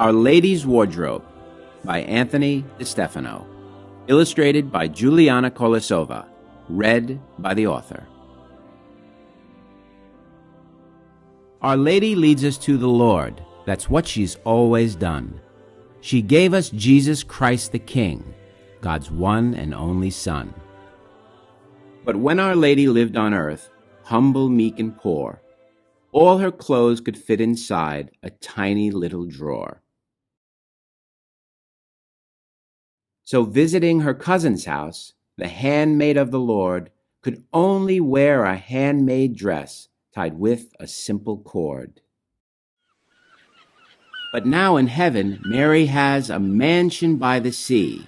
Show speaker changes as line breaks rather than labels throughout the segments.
Our Lady's Wardrobe by Anthony DeStefano. Illustrated by Juliana Kolesova. Read by the author. Our Lady leads us to the Lord. That's what she's always done. She gave us Jesus Christ the King, God's one and only Son. But when Our Lady lived on earth, humble, meek, and poor, all her clothes could fit inside a tiny little drawer. So visiting her cousin's house, the handmaid of the Lord could only wear a handmade dress tied with a simple cord. But now in heaven, Mary has a mansion by the sea,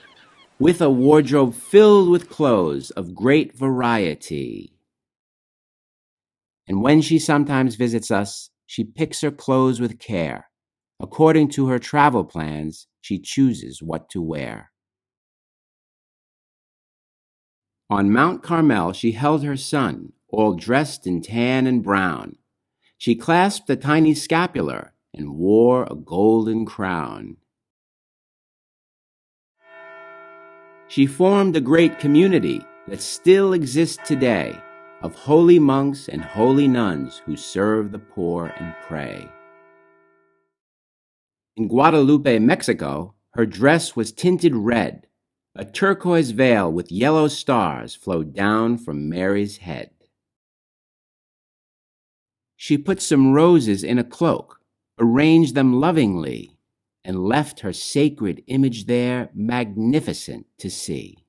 with a wardrobe filled with clothes of great variety. And when she sometimes visits us, she picks her clothes with care. According to her travel plans, she chooses what to wear. On Mount Carmel she held her son, all dressed in tan and brown. She clasped a tiny scapular and wore a golden crown. She formed a great community that still exists today, of holy monks and holy nuns who serve the poor and pray. In Guadalupe, Mexico, her dress was tinted red. A turquoise veil with yellow stars flowed down from Mary's head. She put some roses in a cloak, arranged them lovingly, and left her sacred image there magnificent to see.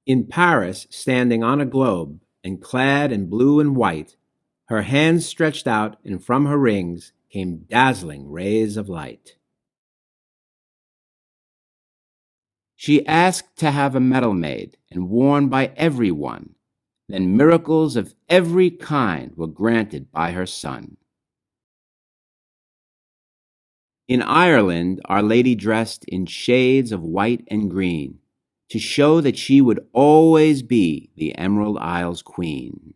In Paris, standing on a globe, and clad in blue and white, her hands stretched out, and from her rings came dazzling rays of light. She asked to have a medal made and worn by everyone. Then miracles of every kind were granted by her son. In Ireland, Our Lady dressed in shades of white and green, to show that she would always be the Emerald Isle's queen.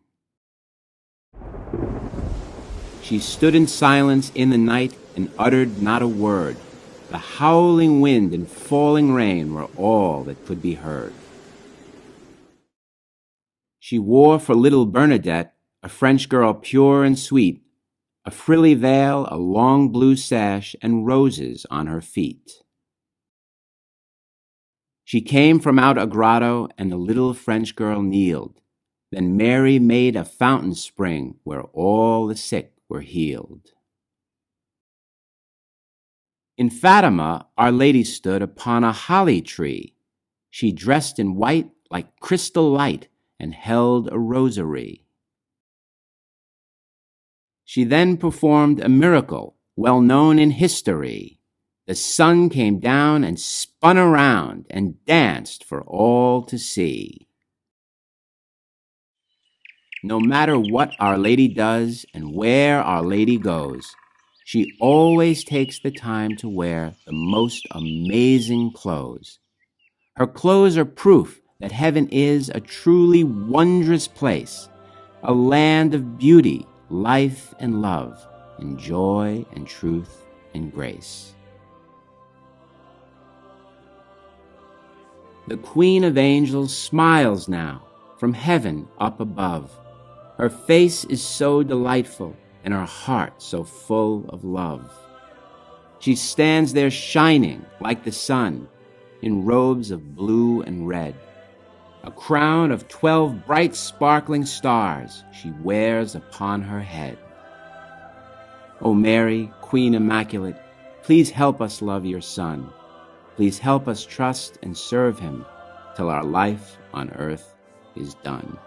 She stood in silence in the night and uttered not a word. The howling wind and falling rain were all that could be heard. She wore for little Bernadette, a French girl pure and sweet, a frilly veil, a long blue sash, and roses on her feet. She came from out a grotto, and the little French girl kneeled. Then Mary made a fountain spring where all the sick were healed. In Fatima, Our Lady stood upon a holly tree. She dressed in white like crystal light and held a rosary. She then performed a miracle well known in history. The sun came down and spun around and danced for all to see. No matter what Our Lady does and where Our Lady goes, she always takes the time to wear the most amazing clothes. Her clothes are proof that heaven is a truly wondrous place, a land of beauty, life, and love, and joy and truth and grace. The Queen of Angels smiles now from heaven up above. Her face is so delightful and her heart so full of love. She stands there shining like the sun in robes of blue and red. A crown of 12 bright sparkling stars she wears upon her head. O Mary, Queen Immaculate, please help us love your Son. Please help us trust and serve him till our life on earth is done.